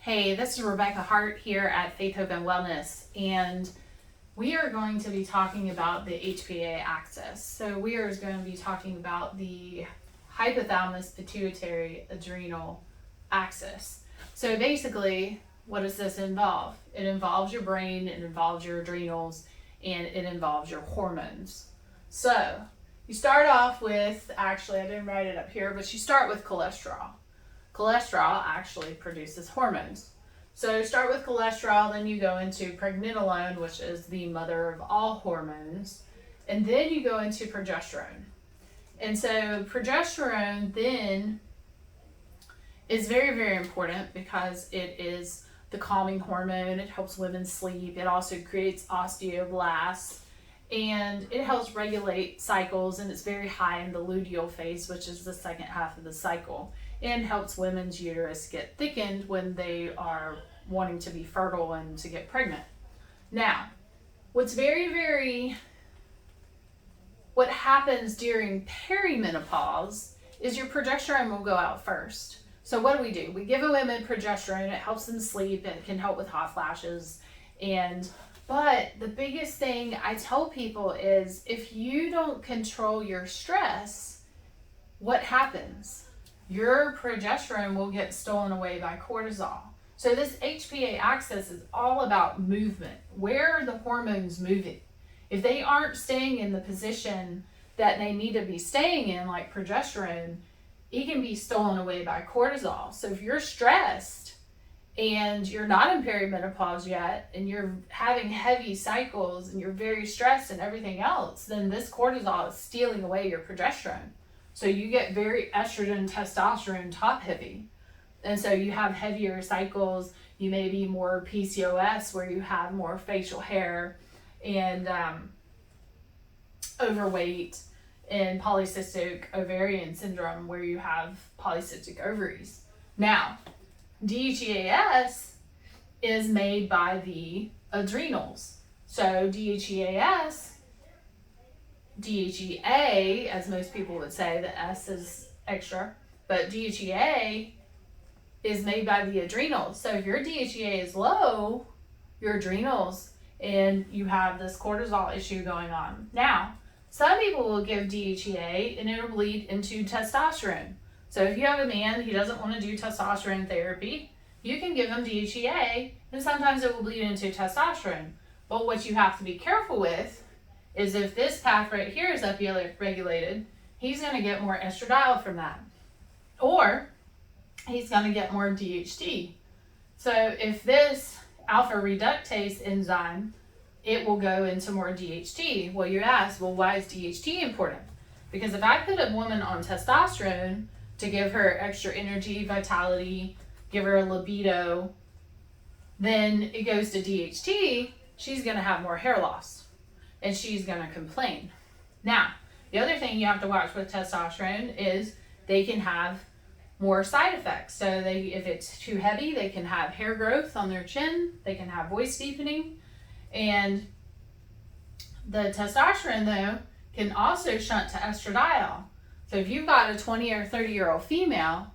Hey, this is Rebecca Hart here at Faith, Hope, and Wellness, and we are going to be talking about the HPA axis. So we are going to be talking about the hypothalamus pituitary adrenal axis. So basically, what does this involve? It involves your brain, it involves your adrenals, and it involves your hormones. So you start off with, actually I didn't write it up here, but you start with cholesterol. Cholesterol actually produces hormones. So start with cholesterol, then you go into pregnenolone, which is the mother of all hormones, and then you go into progesterone. And so progesterone then is very, very important because it is the calming hormone. It helps women sleep. It also creates osteoblasts, and it helps regulate cycles, and it's very high in the luteal phase, which is the second half of the cycle, and helps women's uterus get thickened when they are wanting to be fertile and to get pregnant. Now, what happens during perimenopause is your progesterone will go out first. So what do? We give a woman progesterone. It helps them sleep. It can help with hot flashes. But the biggest thing I tell people is if you don't control your stress, what happens? Your progesterone will get stolen away by cortisol. So this HPA axis is all about movement. Where are the hormones moving? If they aren't staying in the position that they need to be staying in, like progesterone, it can be stolen away by cortisol. So if you're stressed and you're not in perimenopause yet, and you're having heavy cycles and you're very stressed and everything else, then this cortisol is stealing away your progesterone. So you get very estrogen, testosterone top heavy. And so you have heavier cycles. You may be more PCOS, where you have more facial hair, and overweight, and polycystic ovarian syndrome, where you have polycystic ovaries. Now, DHEAS is made by the adrenals. So DHEA, as most people would say, the S is extra, but DHEA is made by the adrenals. So if your DHEA is low, your adrenals, and you have this cortisol issue going on. Now, some people will give DHEA and it'll bleed into testosterone. So if you have a man, he doesn't want to do testosterone therapy, you can give him DHEA, and sometimes it will bleed into testosterone. But what you have to be careful with is if this path right here is upregulated, he's going to get more estradiol from that. Or he's going to get more DHT. So if this alpha reductase enzyme, it will go into more DHT. Well, you ask, well, why is DHT important? Because if I put a woman on testosterone to give her extra energy, vitality, give her a libido, then it goes to DHT, she's going to have more hair loss, and she's going to complain. Now, the other thing you have to watch with testosterone is they can have more side effects. So if it's too heavy, they can have hair growth on their chin, they can have voice deepening, and the testosterone, though, can also shunt to estradiol. So if you've got a 20 or 30-year-old female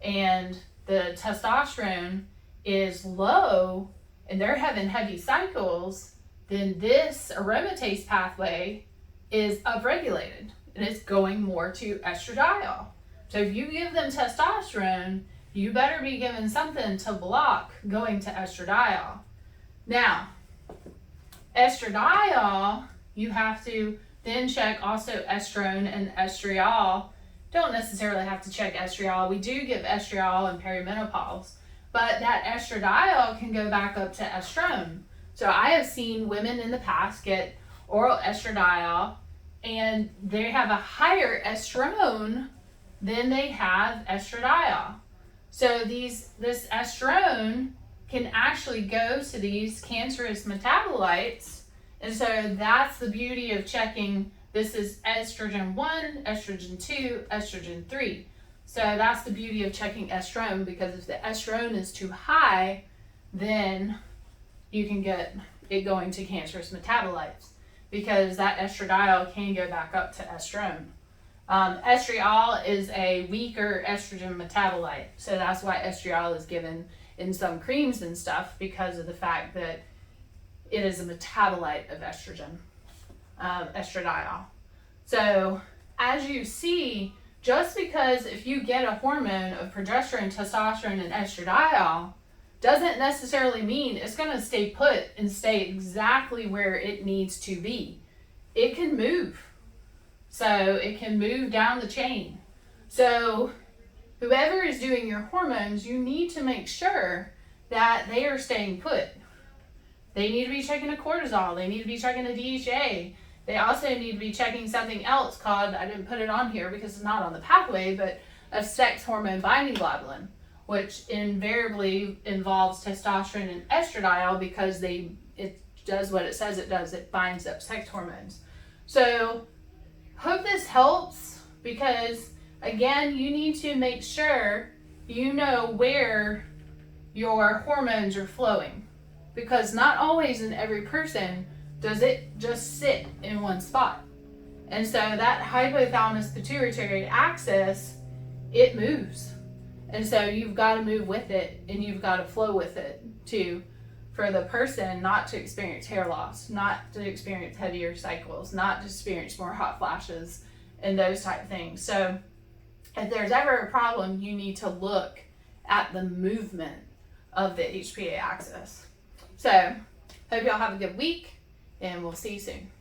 and the testosterone is low and they're having heavy cycles, then this aromatase pathway is upregulated and it's going more to estradiol. So if you give them testosterone, you better be given something to block going to estradiol. Now, estradiol, you have to then check also estrone and estriol. Don't necessarily have to check estriol. We do give estriol in perimenopause, but that estradiol can go back up to estrone. So I have seen women in the past get oral estradiol, and they have a higher estrone than they have estradiol. So this estrone can actually go to these cancerous metabolites. And so that's the beauty of checking. This is estrogen 1, estrogen 2, estrogen 3. So that's the beauty of checking estrone, because if the estrone is too high, then you can get it going to cancerous metabolites, because that estradiol can go back up to estrone. Estriol is a weaker estrogen metabolite, so that's why estriol is given in some creams and stuff because of the fact that it is a metabolite of estrogen, estradiol. So as you see, just because if you get a hormone of progesterone, testosterone, and estradiol doesn't necessarily mean it's going to stay put and stay exactly where it needs to be. It can move. So it can move down the chain. So whoever is doing your hormones, you need to make sure that they are staying put. They need to be checking a cortisol. They need to be checking a DHA. They also need to be checking something else called, I didn't put it on here because it's not on the pathway, but a sex hormone binding globulin, which invariably involves testosterone and estradiol because it does what it says it does. It binds up sex hormones. So hope this helps, because again, you need to make sure you know where your hormones are flowing, because not always in every person does it just sit in one spot. And so that hypothalamus pituitary axis, it moves. And so you've got to move with it, and you've got to flow with it too, for the person not to experience hair loss, not to experience heavier cycles, not to experience more hot flashes and those type of things. So if there's ever a problem, you need to look at the movement of the HPA axis. So hope y'all have a good week, and we'll see you soon.